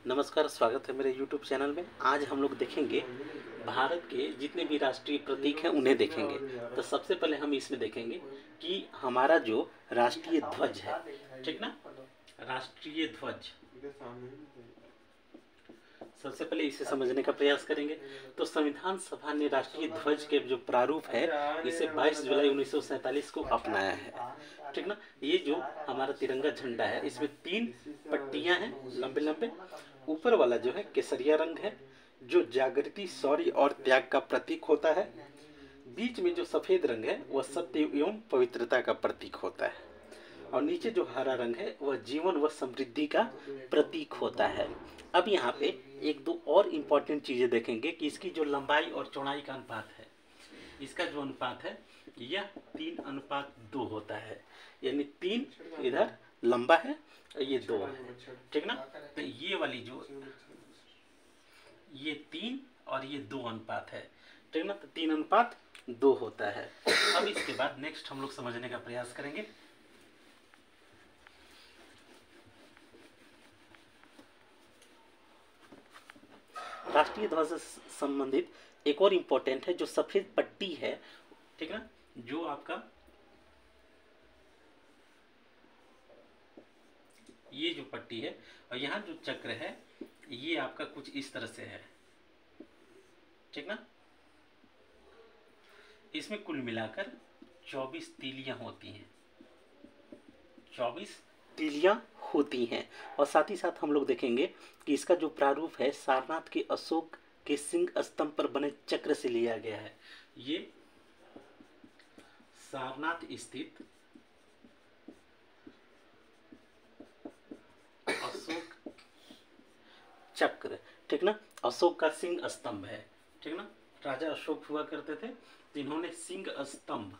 नमस्कार, स्वागत है मेरे YouTube चैनल में। आज हम लोग देखेंगे भारत के जितने भी राष्ट्रीय प्रतीक हैं उन्हें देखेंगे। तो सबसे पहले हम इसमें देखेंगे कि हमारा जो राष्ट्रीय ध्वज है, ठीक ना, राष्ट्रीय ध्वज, सबसे पहले इसे समझने का प्रयास करेंगे। तो संविधान सभा ने राष्ट्रीय ध्वज के जो प्रारूप है इसे 22 जुलाई 1947 को अपनाया है, ठीक ना। ये जो हमारा तिरंगा झंडा है इसमें 3 पट्टियां हैं लंबे लंबे। ऊपर वाला जो है केसरिया रंग है जो जागृति, शौर्य और त्याग का प्रतीक होता है। बीच में जो सफेद रंग है वह सत्य एवं पवित्रता का प्रतीक होता है और नीचे जो हरा रंग है वह जीवन व समृद्धि का प्रतीक होता है। अब यहाँ पे एक दो और इम्पोर्टेंट चीजें देखेंगे कि इसकी जो लंबाई और चौड़ाई का अनुपात है, इसका जो अनुपात है यह 3:2 होता है, यानी 3 इधर लंबा है और ये 2 है, ठीक ना। तो ये वाली जो ये 3 और ये 2 अनुपात है, ठीक ना। तो 3:2 होता है। अब इसके बाद नेक्स्ट हम लोग समझने का प्रयास करेंगे। राष्ट्रीय ध्वज से संबंधित एक और इम्पोर्टेंट है जो सफेद पट्टी है, ठीक ना, जो आपका ये जो पट्टी है और यहाँ जो चक्र है ये आपका कुछ इस तरह से है, ठीक ना। इसमें कुल मिलाकर 24 तीलियां होती हैं, 24 तीलियां होती हैं। और साथ ही साथ हम लोग देखेंगे कि इसका जो प्रारूप है सारनाथ के अशोक के सिंह स्तंभ पर बने चक्र से लिया गया है। ये सारनाथ स्थित अशोक चक्र, ठीक ना, अशोक का सिंह स्तंभ है, ठीक ना। राजा अशोक हुआ करते थे जिन्होंने सिंह स्तंभ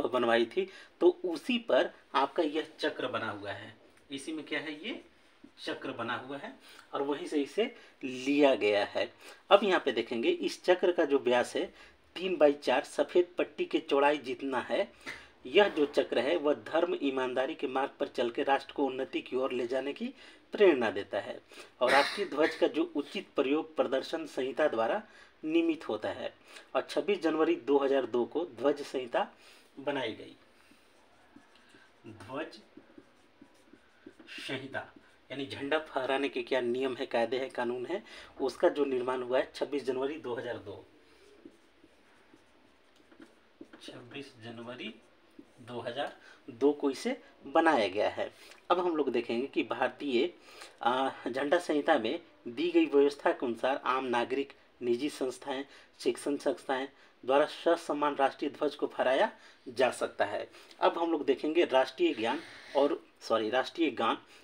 बनवाई थी, तो उसी पर आपका यह चक्र बना हुआ है। इसी में क्या है, ये चक्र बना हुआ है और वहीं से इसे लिया गया है। अब यहाँ पे देखेंगे इस चक्र का जो व्यास है 3/4 सफेद पट्टी के चौड़ाई जितना है। यह जो चक्र है वह धर्म ईमानदारी के मार्ग पर चल के राष्ट्र को उन्नति की ओर ले जाने की प्रेरणा देता है और राष्ट्रीय ध्वज का जो उचित प्रयोग प्रदर्शन संहिता द्वारा नियमित होता है। और 26 जनवरी 2002 को ध्वज संहिता बनाई गई। ध्वज संहिता यानी झंडा फहराने के क्या नियम है, कायदे है, कानून है, उसका जो निर्माण हुआ है 26 जनवरी 2002, 26 जनवरी 2002 को इसे बनाया गया है। अब हम लोग देखेंगे कि भारतीय झंडा संहिता में दी गई व्यवस्था के अनुसार आम नागरिक, निजी संस्थाएं, शिक्षण संस्थाएं द्वारा ससम्मान राष्ट्रीय ध्वज को फहराया जा सकता है। अब हम लोग देखेंगे राष्ट्रीय गान और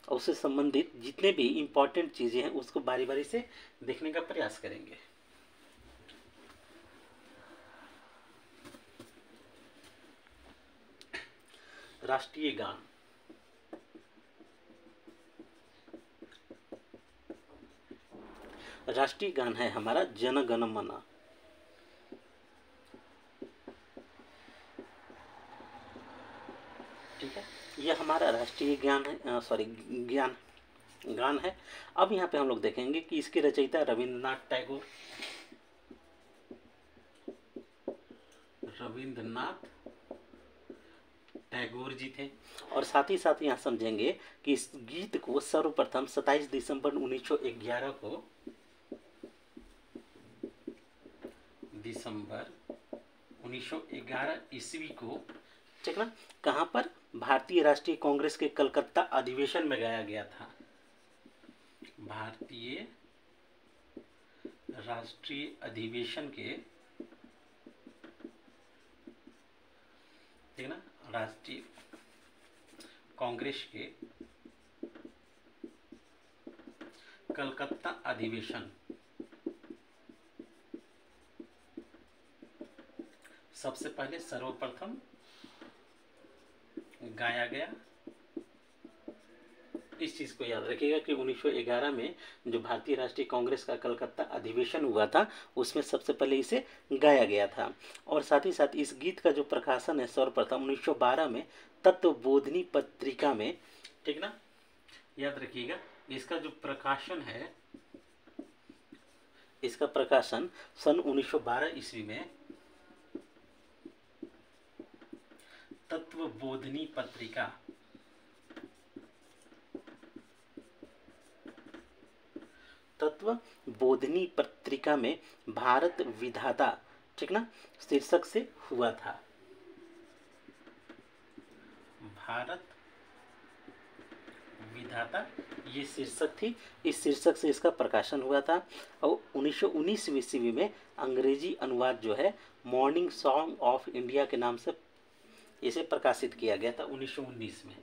उससे संबंधित जितने भी इम्पोर्टेंट चीज़ें हैं उसको बारी बारी से देखने का प्रयास करेंगे। राष्ट्रीय गान, राष्ट्रीय गान है हमारा जन गण मन। ठीक है, यह हमारा राष्ट्रीय गान है। अब यहाँ पे हम लोग देखेंगे कि इसके रचयिता रविंद्रनाथ टैगोर जी थे। और साथ ही साथ यहाँ समझेंगे कि इस गीत को सर्वप्रथम 27 दिसंबर 1911 को ईस्वी को, ठीक ना, कहाँ पर, भारतीय राष्ट्रीय कांग्रेस के कलकत्ता अधिवेशन में गाया गया था। भारतीय राष्ट्रीय अधिवेशन के, ठीक ना, राष्ट्रीय कांग्रेस के कलकत्ता अधिवेशन सबसे पहले सर्वप्रथम गाया गया। इस चीज़ को याद रखिएगा कि 1911 में जो भारतीय राष्ट्रीय कांग्रेस का कलकत्ता अधिवेशन हुआ था उसमें सबसे पहले इसे गाया गया था। और साथ ही साथ इस गीत का जो प्रकाशन है सर्वप्रथम 1912 में तत्वबोधिनी पत्रिका में, ठीक ना। याद रखिएगा, इसका जो प्रकाशन है, इसका प्रकाशन सन 1912 ईस्वी में तत्वबोधिनी पत्रिका, तत्वबोधिनी पत्रिका में भारत विधाता, ठीक ना, शीर्षक से हुआ था। भारत विधाता ये शीर्षक थी, इस शीर्षक से इसका प्रकाशन हुआ था। और 1919 ईस्वी में अंग्रेजी अनुवाद जो है मॉर्निंग सॉन्ग ऑफ इंडिया के नाम से इसे प्रकाशित किया गया था 1919 में।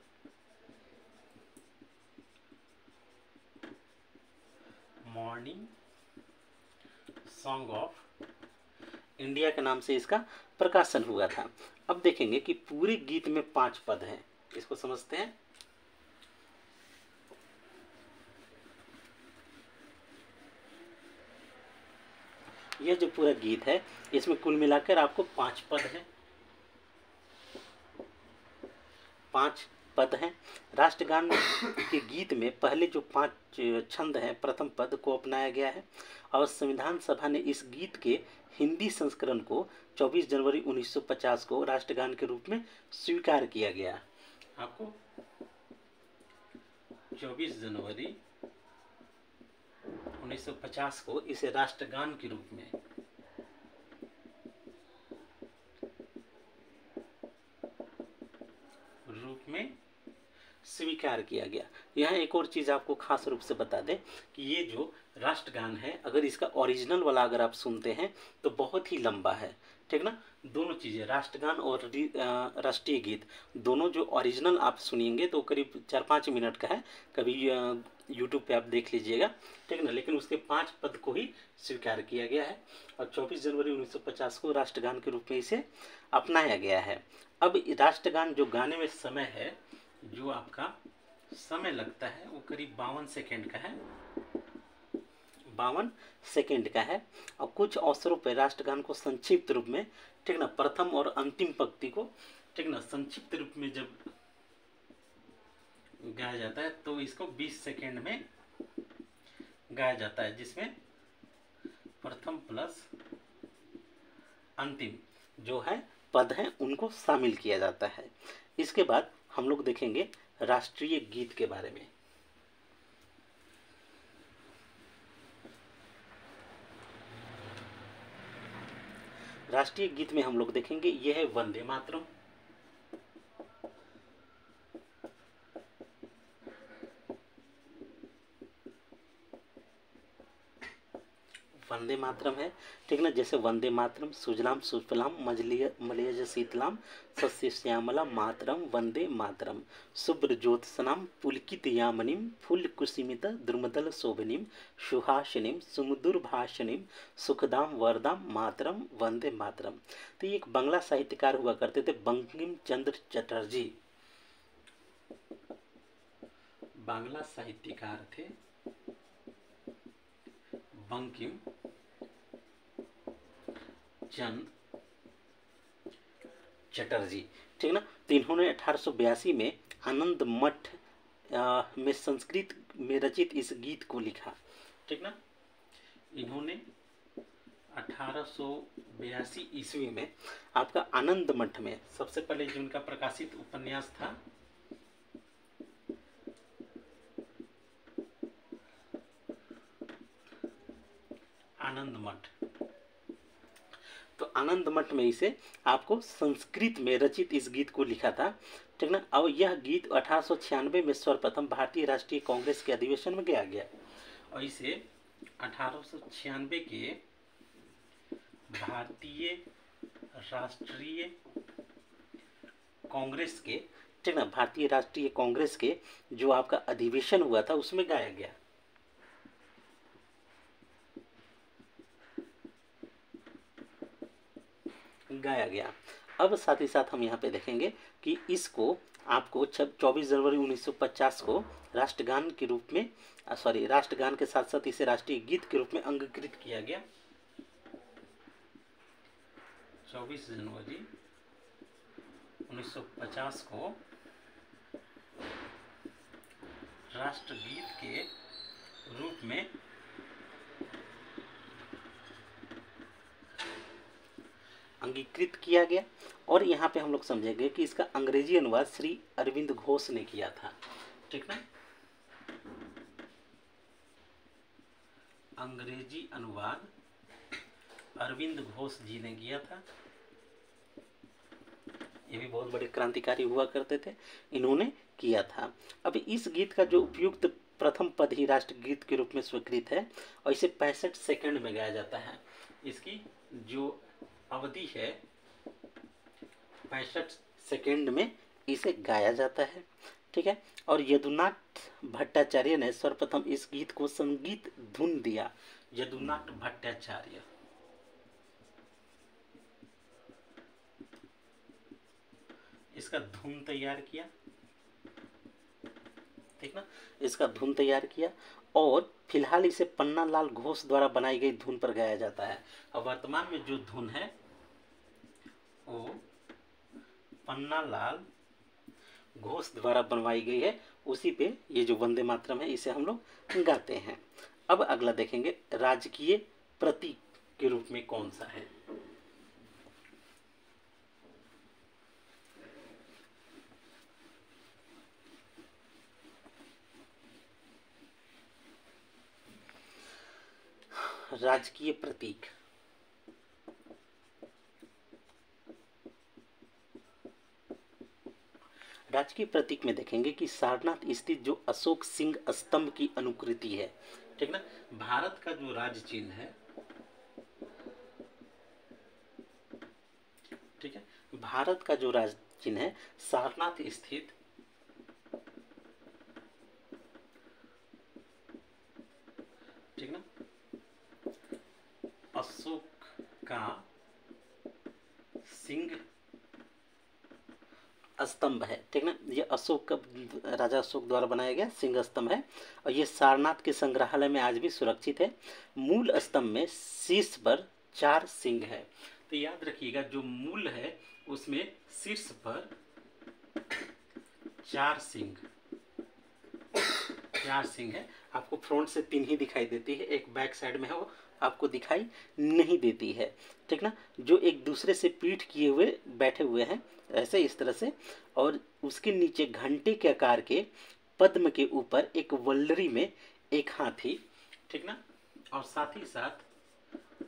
मॉर्निंग सॉन्ग ऑफ इंडिया के नाम से इसका प्रकाशन हुआ था। अब देखेंगे कि पूरे गीत में 5 पद हैं, इसको समझते हैं। यह जो पूरा गीत है इसमें कुल मिलाकर आपको 5 पद हैं, 5 पद हैं। राष्ट्रगान के गीत में पहले जो 5 छंद हैं, प्रथम पद को अपनाया गया है और संविधान सभा ने इस गीत के हिंदी संस्करण को 24 जनवरी 1950 को राष्ट्रगान के रूप में स्वीकार किया गया। आपको 24 जनवरी 1950 को इसे राष्ट्रगान के रूप में स्वीकार किया गया। यहाँ एक और चीज़ आपको खास रूप से बता दें कि ये जो राष्ट्रगान है, अगर इसका ओरिजिनल वाला अगर आप सुनते हैं तो बहुत ही लंबा है, ठीक ना। दोनों चीज़ें, राष्ट्रगान और राष्ट्रीय गीत, दोनों जो ओरिजिनल आप सुनिएंगे तो करीब 4-5 मिनट का है। कभी यूट्यूब पे आप देख लीजिएगा, ठीक ना। लेकिन उसके 5 पद को ही स्वीकार किया गया है और 24 जनवरी 1950 को राष्ट्रगान के रूप में इसे अपनाया गया है। अब राष्ट्रगान जो गाने में समय है, जो आपका समय लगता है वो करीब 52 सेकेंड का है, 52 सेकेंड का है। और कुछ अवसरों पर राष्ट्रगान को संक्षिप्त रूप में, ठीक ना, प्रथम और अंतिम पंक्ति को, ठीक ना, संक्षिप्त रूप में जब गाया जाता है तो इसको 20 सेकेंड में गाया जाता है, जिसमें प्रथम प्लस अंतिम जो है पद हैं उनको शामिल किया जाता है। इसके बाद हम लोग देखेंगे राष्ट्रीय गीत के बारे में। राष्ट्रीय गीत में हम लोग देखेंगे यह है वंदे मातरम। वंदे मातरम है, ठीक ना। जैसे वंदे मातरम, सुजलाम सुफलाम मलयज शीतलाम सस्य श्यामला मातरम वंदे मातरम, शुभ्र ज्योत्सनाम पुलकित यामिनीम फूलकुसुमित द्रुमदल शोभनीम सुहासिनीम सुमधुर भाषिनीम सुखदाम वरदाम मातरम वंदे मातरम। तो ये एक बांग्ला साहित्यकार हुआ करते थे, बंकिम चंद्र चटर्जी, बांग्ला साहित्यकार थे बंकिम चंद चटर्जी, ठीक ना। तो इन्होंने 1882 में आनंद मठ में संस्कृत में रचित इस गीत को लिखा, ठीक ना। इन्होंने 1882 ईस्वी में आपका आनंद मठ में सबसे पहले जो उनका प्रकाशित उपन्यास था आनंद मठ, तो आनंद मठ में इसे आपको संस्कृत में रचित इस गीत को लिखा था, ठीक ना। और यह गीत 1896 में सर्वप्रथम भारतीय राष्ट्रीय कांग्रेस के अधिवेशन में गाया गया और इसे 1896 के भारतीय राष्ट्रीय कांग्रेस के, ठीक ना, भारतीय राष्ट्रीय कांग्रेस के जो आपका अधिवेशन हुआ था उसमें गाया गया। अब साथ ही साथ हम यहाँ पे देखेंगे कि इसको आपको 24 जनवरी 1950 को राष्ट्रगान के रूप में, राष्ट्रगान के साथ साथ इसे राष्ट्रीय गीत के रूप में अंगीकृत किया गया। 24 जनवरी 1950 को राष्ट्रगीत के रूप में अंगीकृत किया गया। और यहाँ पे हम लोग समझेंगे कि इसका अंग्रेजी अनुवाद श्री अरविंद घोष ने किया था, ठीक ना। अंग्रेजी अनुवाद अरविंद घोष जी ने किया था। ये भी बहुत बड़े क्रांतिकारी हुआ करते थे, इन्होंने किया था। अब इस गीत का जो उपयुक्त प्रथम पद ही राष्ट्रगीत के रूप में स्वीकृत है और इसे 65 सेकंड में गाया जाता है। इसकी जो अवधि है 65 सेकंड में इसे गाया जाता है, ठीक है। और यदुनाथ भट्टाचार्य ने सर्वप्रथम इस गीत को संगीत धुन दिया। यदुनाथ भट्टाचार्य इसका धुन तैयार किया, ठीक ना, इसका धुन तैयार किया और फिलहाल इसे पन्ना लाल घोष द्वारा बनाई गई धुन पर गाया जाता है। और वर्तमान में जो धुन है वो पन्ना लाल घोष द्वारा बनवाई गई है, उसी पे ये जो वंदे मातरम है इसे हम लोग गाते हैं। अब अगला देखेंगे राजकीय प्रतीक के रूप में कौन सा है। राजकीय प्रतीक, राजकीय प्रतीक में देखेंगे कि सारनाथ स्थित जो अशोक सिंह स्तंभ की अनुकृति है, ठीक ना। भारत का जो राज्य चिन्ह है, ठीक है, भारत का जो राज्य चिन्ह है सारनाथ स्थित ठीक ना अशोक का सिंह स्तंभ है, ठीक ना। ये अशोक का राजा अशोक द्वारा बनाया गया सिंह स्तंभ है और ये सारनाथ के संग्रहालय में आज भी सुरक्षित है। मूल स्तंभ में शीर्ष पर 4 सिंह है। तो याद रखिएगा जो मूल है उसमें शीर्ष पर 4 सिंह है। आपको फ्रंट से 3 ही दिखाई देती है, एक बैक साइड में है वो आपको दिखाई नहीं देती है, ठीक ना। जो एक दूसरे से पीठ किए हुए बैठे हुए हैं ऐसे इस तरह से, और उसके नीचे घंटे के आकार के पद्म के ऊपर एक वल्लरी में एक हाथी, ठीक ना, और साथ ही साथ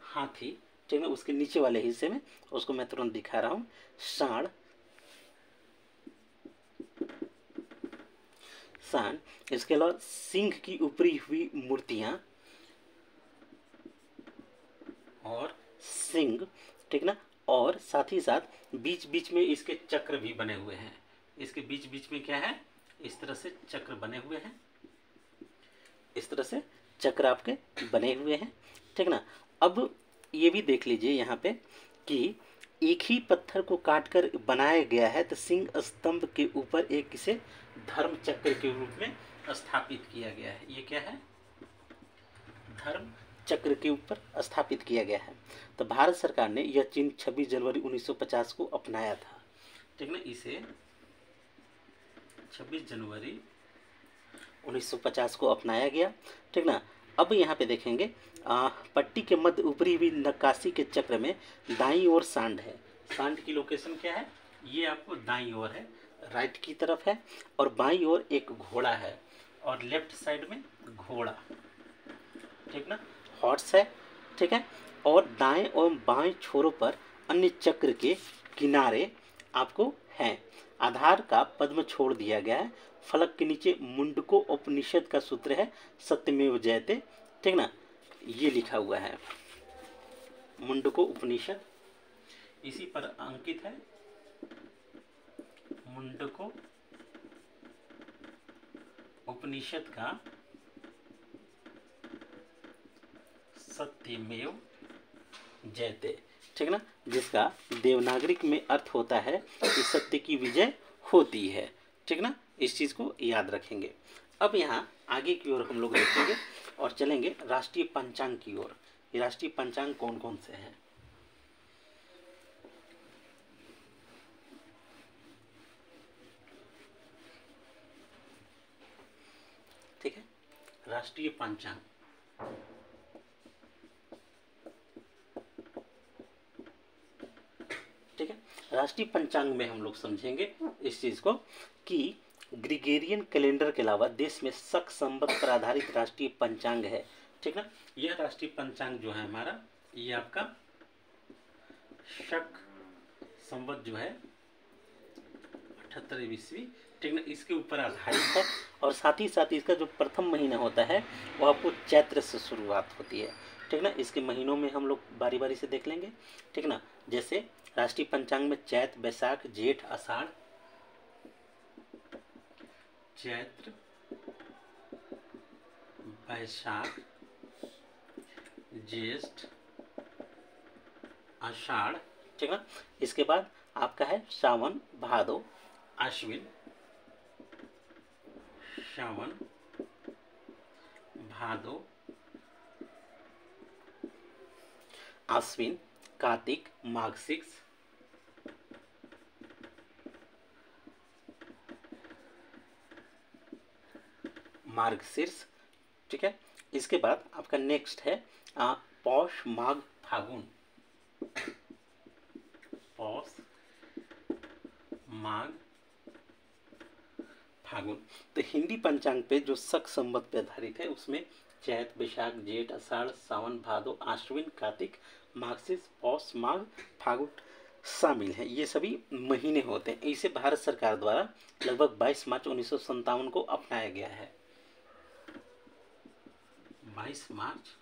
हाथी, ठीक ना, उसके नीचे वाले हिस्से में उसको मैं तुरंत दिखा रहा हूँ, सांड, इसके अलावा सिंह की उपरी हुई मूर्तियां और सिंह, ठीक ना, और साथ ही साथ बीच बीच में इसके चक्र भी बने हुए हैं। इसके बीच बीच में क्या है, इस तरह से चक्र बने हुए हैं, इस तरह से चक्र आपके बने हुए हैं, ठीक ना। अब ये भी देख लीजिए यहाँ पे कि एक ही पत्थर को काटकर बनाया गया है, तो सिंह स्तंभ के ऊपर एक इसे धर्म चक्र के रूप में स्थापित किया गया है। ये क्या है, धर्म चक्र के ऊपर स्थापित किया गया है। तो भारत सरकार ने यह चिन्ह 26 जनवरी 1950 को अपनाया था, ठीक ना। इसे 26 जनवरी 1950 को अपनाया गया, ठीक ना। अब यहाँ पे देखेंगे पट्टी के मध्य ऊपरी हुई नक्काशी के चक्र में दाईं ओर सांड है। सांड की लोकेशन क्या है, ये आपको दाईं ओर है, राइट की तरफ है, और बाईं ओर एक घोड़ा है और लेफ्ट साइड में घोड़ा, ठीक ना, हॉर्स है, ठीक है। और दाएं और बाएं छोरों पर अन्य चक्र के किनारे आपको हैं। आधार का पद्म छोड़ दिया गया है। फलक के नीचे मुंडको उपनिषद का सूत्र है सत्यमेव जयते, ठीक ना, ये लिखा हुआ है मुंडको उपनिषद, इसी पर अंकित है मुंडको उपनिषद का सत्यमेव जयते, ठीक ना, जिसका देवनागरिक में अर्थ होता है कि सत्य की विजय होती है, ठीक ना। इस चीज को याद रखेंगे। अब यहाँ आगे की ओर हम लोग देखेंगे और चलेंगे राष्ट्रीय पंचांग की ओर। ये राष्ट्रीय पंचांग कौन कौन से हैं। ठीक है। राष्ट्रीय पंचांग, ठीक है। राष्ट्रीय पंचांग में हम लोग समझेंगे इस चीज को कि ग्रिगोरियन कैलेंडर के अलावा देश में शक संवत पर आधारित राष्ट्रीय पंचांग है, ठीक ना। यह राष्ट्रीय पंचांग जो है हमारा, ये आपका शक संवत जो है 78 ईस्वी, ठीक ना, इसके ऊपर आधारित है। और साथ ही साथ इसका जो प्रथम महीना होता है वो आपको चैत्र से शुरुआत होती है, ठीक ना। इसके महीनों में हम लोग बारी बारी से देख लेंगे, ठीक ना। जैसे राष्ट्रीय पंचांग में चैत, बैसाख, जेठ, आषाढ़, चैत्र, बैसाख, ज्येष्ठ, आषाढ़, ठीक ना। इसके बाद आपका है सावन, भादो, आश्विन, सावन, भादो, आश्विन, कार्तिक, मार्गशीर्ष, ठीक है। इसके बाद आपका नेक्स्ट है पौष, माघ, फागुन, पौष, माघ, फागुन। तो हिंदी पंचांग पे जो शक संवत पे आधारित है उसमें चैत, बैसाख, जेठ, आषाढ़, सावन, भादो, आश्विन, कार्तिक, मार्गशीर्ष, पौष, माघ, फागुन शामिल हैं। ये सभी महीने होते हैं। इसे भारत सरकार द्वारा लगभग 22 मार्च 1957 को अपनाया गया है। 22 मार्च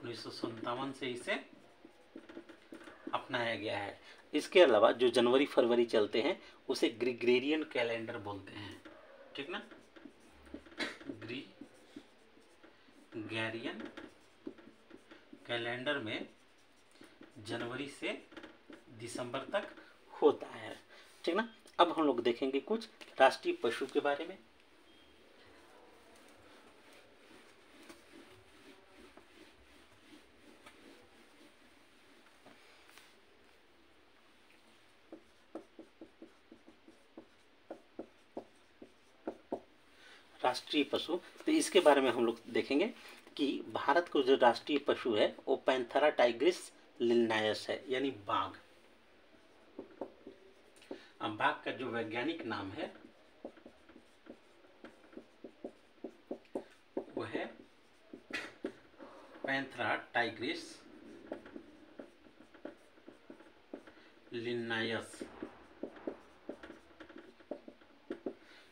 1957 से इसे अपनाया गया है। इसके अलावा जो जनवरी फरवरी चलते हैं उसे ग्रिगोरियन कैलेंडर बोलते हैं, ठीक ना। ग्रिगोरियन कैलेंडर में जनवरी से दिसंबर तक होता है, ठीक ना। अब हम लोग देखेंगे कुछ राष्ट्रीय पशु के बारे में। राष्ट्रीय पशु, तो इसके बारे में हम लोग देखेंगे कि भारत का जो राष्ट्रीय पशु है वो पैंथेरा टाइग्रिस लिनायस है, यानी बाघ। अब बाघ का जो वैज्ञानिक नाम है वो है पैंथेरा टाइग्रिस लिनायस,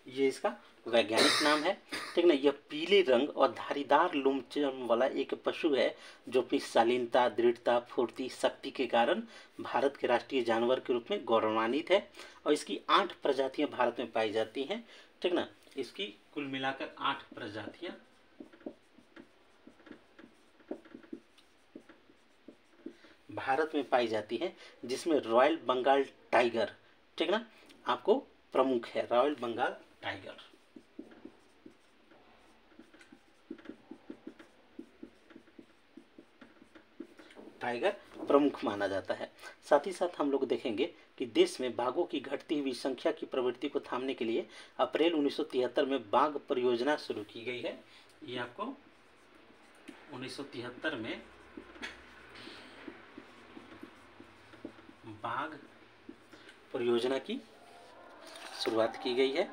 ये इसका वैज्ञानिक नाम है, ठीक ना। यह पीले रंग और धारीदार लोमचर्म वाला एक पशु है जो अपनी शालीनता, दृढ़ता, फुर्ती, शक्ति के कारण भारत के राष्ट्रीय जानवर के रूप में गौरवान्वित है। और इसकी 8 प्रजातियां भारत में पाई जाती हैं, ठीक ना। इसकी कुल मिलाकर 8 प्रजातियां भारत में पाई जाती हैं, जिसमें रॉयल बंगाल टाइगर, ठीक ना, आपको प्रमुख है। रॉयल बंगाल टाइगर, प्रमुख माना जाता है। साथ ही साथ हम लोग देखेंगे कि देश में बाघों की घटती हुई संख्या की प्रवृत्ति को थामने के लिए अप्रैल 1973 में बाघ परियोजना शुरू की गई है। ये आपको 1973 में बाघ परियोजना की शुरुआत की गई है,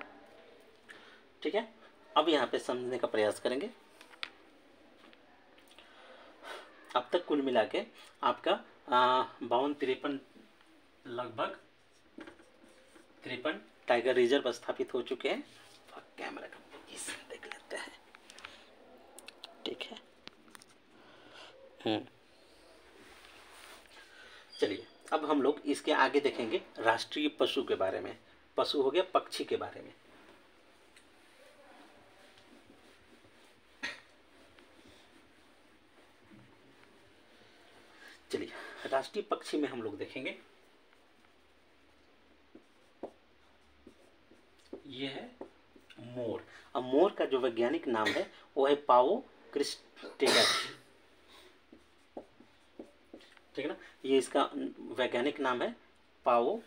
ठीक है। अब यहाँ पे समझने का प्रयास करेंगे। अब तक कुल मिला के आपका 52-53 लगभग 53 टाइगर रिजर्व स्थापित हो चुके हैं। कैमरा का इसे देख लेते हैं, ठीक है। चलिए अब हम लोग इसके आगे देखेंगे राष्ट्रीय पशु के बारे में। पशु हो गया पक्षी के बारे में। चलिए राष्ट्रीय पक्षी में हम लोग देखेंगे, ये है मोर। अब मोर का जो वैज्ञानिक नाम है वो है पाओ क्रिस्टेलस, ठीक है ना। ये इसका वैज्ञानिक नाम है पाओ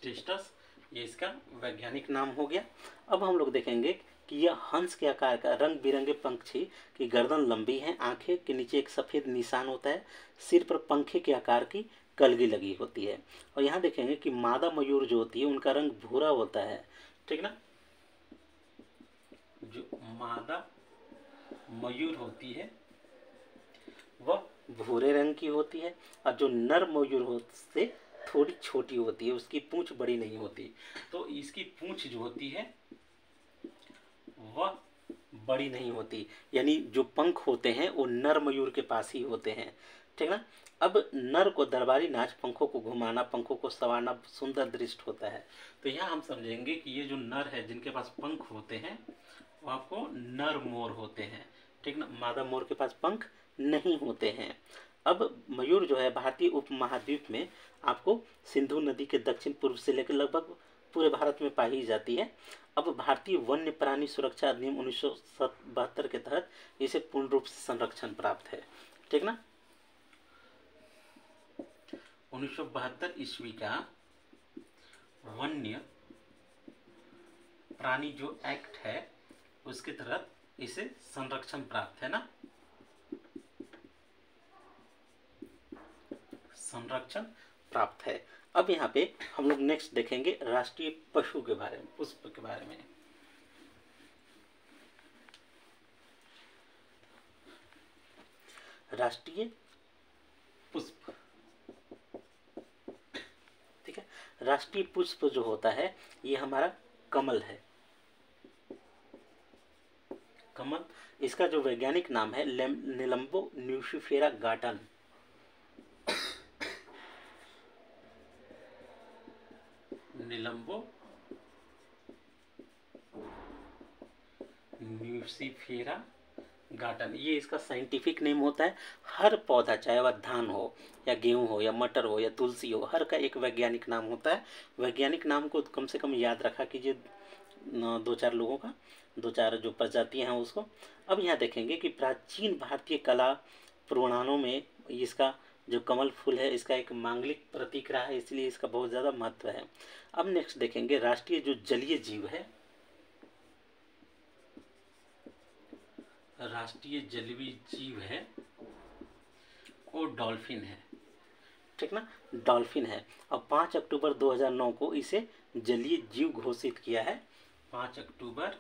टेस्टस, ये इसका वैज्ञानिक नाम हो गया। अब हम लोग देखेंगे कि यह हंस के आकार का रंग बिरंगे पंछी की गर्दन लंबी है, आंखें के नीचे एक सफ़ेद निशान होता है, सिर पर पंखे के आकार की कलगी लगी होती है। और यहाँ देखेंगे कि मादा मयूर जो होती है उनका रंग भूरा होता है, ठीक ना। जो मादा मयूर होती है वह भूरे रंग की होती है, और जो नर मयूर होती है थोड़ी छोटी होती है, उसकी पूंछ बड़ी नहीं होती। तो इसकी पूंछ जो होती है वह बड़ी नहीं होती, यानी जो पंख होते हैं वो नर मयूर के पास ही होते हैं, ठीक ना। अब नर को दरबारी नाच पंखों को घुमाना, पंखों को संवारना सुंदर दृष्ट होता है। तो यहाँ हम समझेंगे कि ये जो नर है जिनके पास पंख होते हैं वो आपको नर मोर होते हैं, ठीक ना। मादा मोर के पास पंख नहीं होते हैं। अब मयूर जो है भारतीय उपमहाद्वीप में आपको सिंधु नदी के दक्षिण पूर्व से लेकर लगभग पूरे भारत में पाई जाती है। अब भारतीय वन्य प्राणी सुरक्षा अधिनियम 1972 के तहत इसे पूर्ण रूप से संरक्षण प्राप्त है, ठीक ना। 1972 ईस्वी का वन्य प्राणी जो एक्ट है उसके तहत इसे संरक्षण प्राप्त है ना, संरक्षण प्राप्त है। अब यहाँ पे हम लोग नेक्स्ट देखेंगे राष्ट्रीय पशु के बारे में, पुष्प के बारे में। राष्ट्रीय पुष्प, ठीक है। राष्ट्रीय पुष्प जो होता है ये हमारा कमल है, कमल। इसका जो वैज्ञानिक नाम है निलंबो न्यूसिफेरा गार्टन, निलंबो न्यूसिफेरा गार्टन, ये इसका साइंटिफिक नेम होता है। हर पौधा चाहे वह धान हो या गेहूं हो या मटर हो या तुलसी हो, हर का एक वैज्ञानिक नाम होता है। वैज्ञानिक नाम को कम से कम याद रखा कीजिए, दो चार लोगों का, दो चार जो प्रजातियां हैं उसको। अब यहाँ देखेंगे कि प्राचीन भारतीय कला पुराणों में इसका जो कमल फूल है इसका एक मांगलिक प्रतीक रहा है, इसलिए इसका बहुत ज़्यादा महत्व है। अब नेक्स्ट देखेंगे राष्ट्रीय जो जलीय जीव है, राष्ट्रीय जलीय जीव है वो डॉल्फिन है, ठीक ना, डॉल्फिन है। और 5 अक्टूबर 2009 को इसे जलीय जीव घोषित किया है। 5 अक्टूबर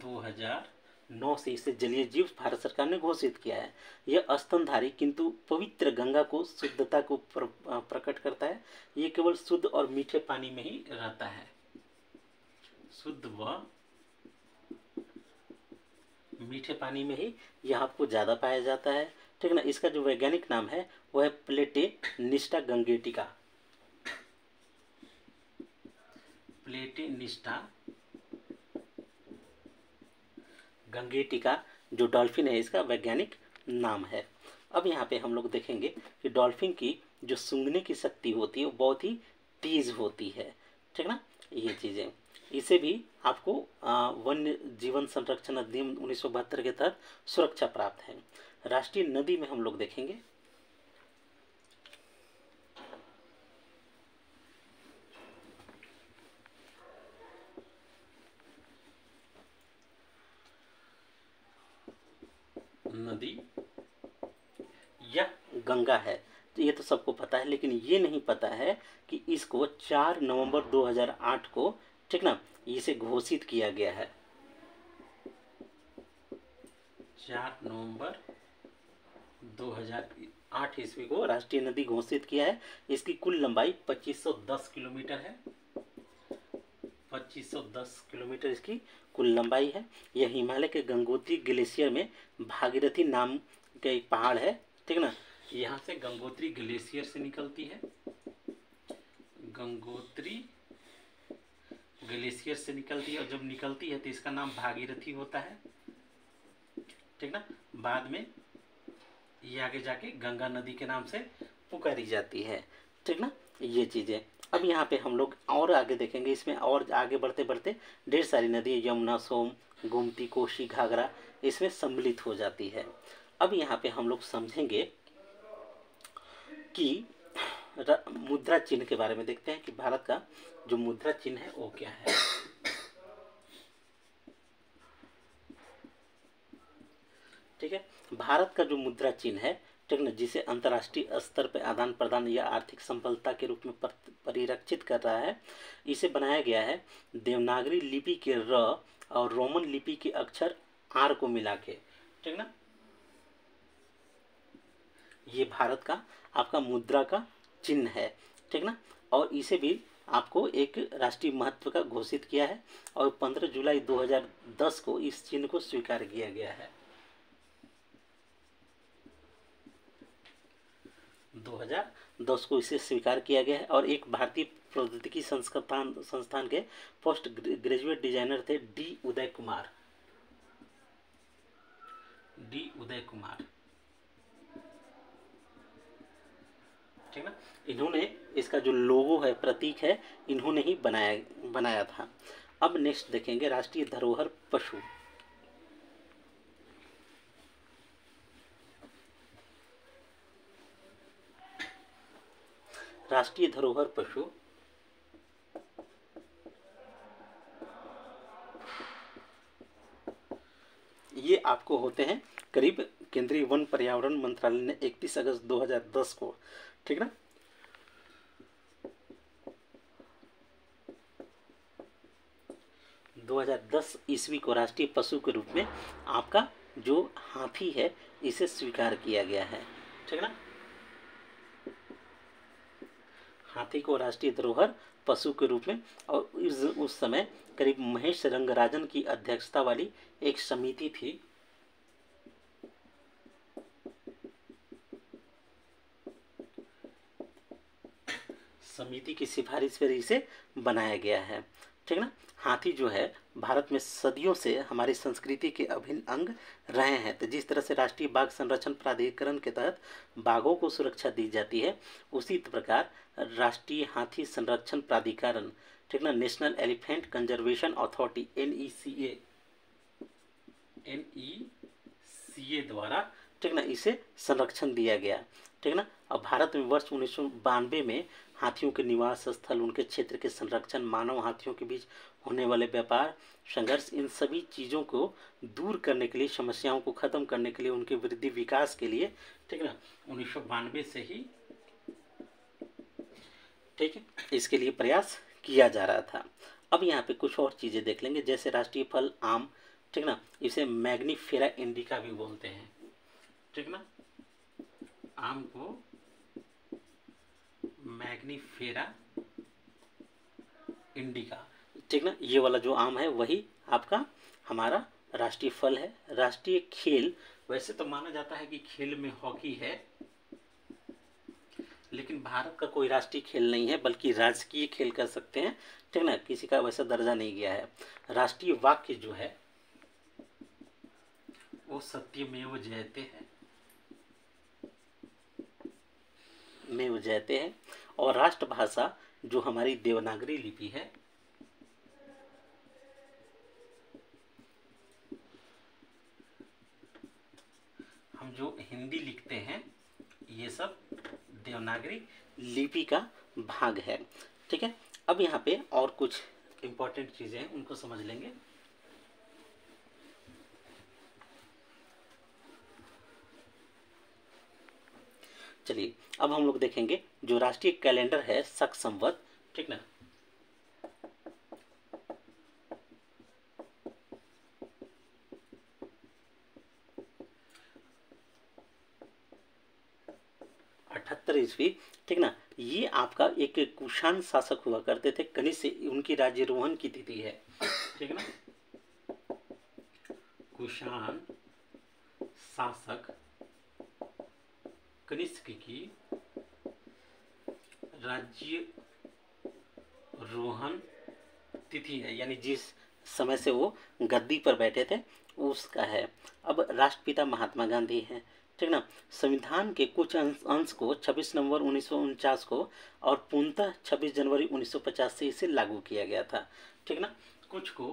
2009 से इसे जलीय जीव भारत सरकार ने घोषित किया है। यह स्तनधारी किंतु पवित्र गंगा को शुद्धता को प्रकट करता है। ये केवल शुद्ध और मीठे पानी में ही रहता है, शुद्ध व मीठे पानी में ही यह आपको ज़्यादा पाया जाता है, ठीक ना। इसका जो वैज्ञानिक नाम है वह है प्लेटेनिस्टा गंगेटिका, प्लेटेनिस्टा गंगेटिका जो डॉल्फिन है इसका वैज्ञानिक नाम है। अब यहाँ पे हम लोग देखेंगे कि डॉल्फिन की जो सूंघने की शक्ति होती है वो बहुत ही तेज होती है, ठीक ना। ये चीज़ें इसे भी आपको वन्य जीवन संरक्षण अधिनियम 1972 के तहत सुरक्षा प्राप्त है। राष्ट्रीय नदी में हम लोग देखेंगे नदी यह गंगा है, तो ये तो सबको पता है, लेकिन ये नहीं पता है कि इसको 4 नवंबर 2008 को, ठीक ना, इसे घोषित किया गया है। 4 नवंबर 2008 ईस्वी को राष्ट्रीय नदी घोषित किया है। इसकी कुल लंबाई 2510 किलोमीटर है, 2510 किलोमीटर इसकी कुल लंबाई है। यह हिमालय के गंगोत्री ग्लेशियर में भागीरथी नाम का एक पहाड़ है, ठीक ना। यहाँ से गंगोत्री ग्लेशियर से निकलती है, गंगोत्री ग्लेशियर से निकलती है, और जब निकलती है तो इसका नाम भागीरथी होता है, ठीक ना। बाद में ये आगे जाके गंगा नदी के नाम से पुकारी जाती है, ठीक ना, ये चीज़ें। अब यहाँ पे हम लोग और आगे देखेंगे, इसमें और आगे बढ़ते बढ़ते ढेर सारी नदी, यमुना, सोम, गोमती, कोसी, घाघरा इसमें सम्मिलित हो जाती है। अब यहाँ पे हम लोग समझेंगे कि मुद्रा चिन्ह के बारे में देखते हैं कि भारत का जो मुद्रा चिन्ह है वो क्या है। ठीक है, भारत का जो मुद्रा चिन्ह है, ठीक ना, जिसे अंतर्राष्ट्रीय स्तर पर आदान प्रदान या आर्थिक संबलता के रूप में परिरक्षित कर रहा है, इसे बनाया गया है देवनागरी लिपि के र और रोमन लिपि के अक्षर आर को मिला के। ठीक ना, ये भारत का आपका मुद्रा का चिन्ह है। ठीक ना, और इसे भी आपको एक राष्ट्रीय महत्व का घोषित किया है और 15 जुलाई 2010 को इस चिन्ह को स्वीकार किया गया है। 2010 को इसे स्वीकार किया गया है और एक भारतीय प्रौद्योगिकी संस्थान के पोस्ट ग्रेजुएट डिजाइनर थे डी उदय कुमार। ठीक ना, इन्होंने इसका जो लोगो है, प्रतीक है, इन्होंने ही बनाया था। अब नेक्स्ट देखेंगे राष्ट्रीय धरोहर पशु। राष्ट्रीय धरोहर पशु ये आपको होते हैं करीब केंद्रीय वन पर्यावरण मंत्रालय ने 31 अगस्त 2010 को, ठीक ना, ईस्वी को राष्ट्रीय पशु के रूप में आपका जो हाथी है इसे स्वीकार किया गया है। ठीक ना, हाथी को राष्ट्रीय धरोहर पशु के रूप में, और उस समय करीब महेश रंगराजन की अध्यक्षता वाली एक समिति थी। समिति की सिफारिश पर इसे बनाया गया है। ठीक ना, हाथी जो है भारत में सदियों से हमारी संस्कृति के अभिन्न अंग रहे हैं। तो जिस तरह से राष्ट्रीय बाघ संरक्षण प्राधिकरण के तहत बाघों को सुरक्षा दी जाती है, उसी प्रकार राष्ट्रीय हाथी संरक्षण प्राधिकरण, ठीक ना, national elephant conservation authority NECA द्वारा, ठीक ना, इसे संरक्षण दिया गया। ठीक ना, अब भारत में वर्ष 1992 में हाथियों के निवास स्थल, उनके क्षेत्र के संरक्षण, मानव हाथियों के बीच होने वाले व्यापार, संघर्ष, इन सभी चीज़ों को दूर करने के लिए, समस्याओं को खत्म करने के लिए, उनके वृद्धि विकास के लिए, ठीक ना, 1992 से ही, ठीक है, इसके लिए प्रयास किया जा रहा था। अब यहाँ पे कुछ और चीज़ें देख लेंगे, जैसे राष्ट्रीय फल आम, ठीक ना, इसे मैग्नीफेरा इंडिका भी बोलते हैं। ठीक ना, आम को मैग्नीफेरा इंडिका, ठीक ना, ये वाला जो आम है वही आपका हमारा राष्ट्रीय फल है। राष्ट्रीय खेल, वैसे तो माना जाता है कि खेल में हॉकी है, लेकिन भारत का कोई राष्ट्रीय खेल नहीं है, बल्कि राजकीय खेल कर सकते हैं। ठीक ना, किसी का वैसा दर्जा नहीं गया है। राष्ट्रीय वाक्य जो है वो सत्यमेव जयते है, मेव जयते है। और राष्ट्रभाषा जो हमारी देवनागरी लिपि है, हम जो हिंदी लिखते हैं ये सब देवनागरी लिपि का भाग है। ठीक है, अब यहाँ पे और कुछ इंपॉर्टेंट चीजें हैं, उनको समझ लेंगे। चलिए, अब हम लोग देखेंगे जो राष्ट्रीय कैलेंडर है शक संवत, ठीक ना, ईस्वी, ठीक ना, ये आपका एक कुषाण शासक हुआ करते थे, कनिष्क उनकी राज्यारोहण की तिथि है। ठीक है ना, कुषाण शासक कनिष्क की राज्यारोहण तिथि है, यानी जिस समय से वो गद्दी पर बैठे थे उसका है। अब राष्ट्रपिता महात्मा गांधी हैं। ठीक ना, संविधान के कुछ अंश को 26 नवंबर 1949 को और पूर्णतः 26 जनवरी 1950 से इसे लागू किया गया था। ठीक ना, कुछ को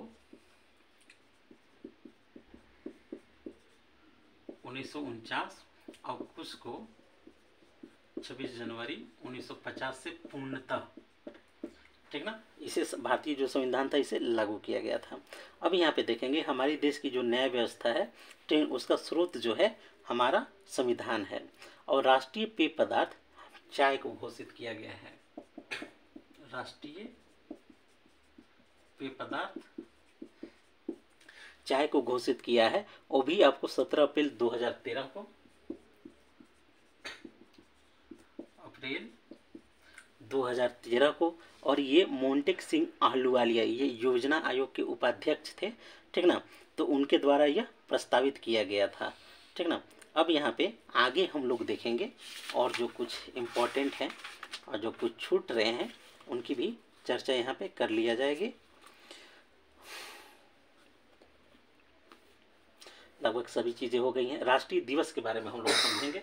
1949 और कुछ को 26 जनवरी 1950 से पूर्णतः, ठीक ना, इसे भारतीय जो संविधान था इसे लागू किया गया था। अब यहाँ पे देखेंगे हमारी देश की जो न्याय व्यवस्था है, ठीक, उसका स्रोत जो है हमारा संविधान है। और राष्ट्रीय पेय पदार्थ चाय को घोषित किया गया है। राष्ट्रीय पेय पदार्थ चाय को घोषित किया है, वो भी आपको 17 अप्रैल 2013 को, अप्रैल 2013 को। और ये मोंटेक सिंह आहलूवालिया ये योजना आयोग के उपाध्यक्ष थे, ठीक ना, तो उनके द्वारा यह प्रस्तावित किया गया था, ठीक ना। अब यहाँ पे आगे हम लोग देखेंगे और जो कुछ इम्पोर्टेंट हैं और जो कुछ छूट रहे हैं उनकी भी चर्चा यहाँ पे कर लिया जाएगी। लगभग सभी चीज़ें हो गई हैं। राष्ट्रीय दिवस के बारे में हम लोग समझेंगे,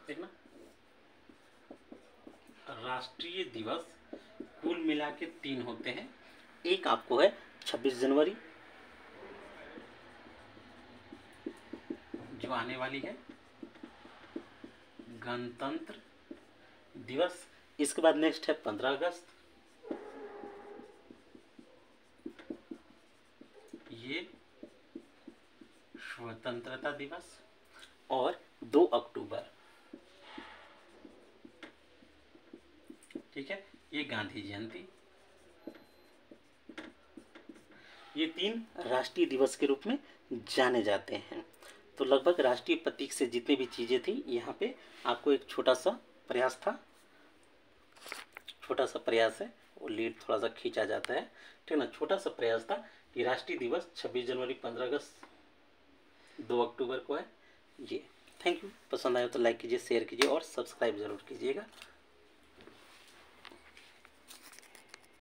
ठीक ना। राष्ट्रीय दिवस कुल मिला के 3 होते हैं। एक आपको है 26 जनवरी जो आने वाली है, गणतंत्र दिवस। इसके बाद नेक्स्ट है 15 अगस्त, ये स्वतंत्रता दिवस। और 2 अक्टूबर, ठीक है, ये गांधी जयंती। ये 3 राष्ट्रीय दिवस के रूप में जाने जाते हैं। तो लगभग राष्ट्रीय प्रतीक से जितनी भी चीज़ें थी यहाँ पे आपको एक छोटा सा प्रयास था, छोटा सा प्रयास है, वो लीड थोड़ा सा खींचा जाता है, ठीक ना। छोटा सा प्रयास था कि राष्ट्रीय दिवस 26 जनवरी, 15 अगस्त, 2 अक्टूबर को है ये। Thank you. पसंद आया तो लाइक कीजिए, शेयर कीजिए और सब्सक्राइब जरूर कीजिएगा।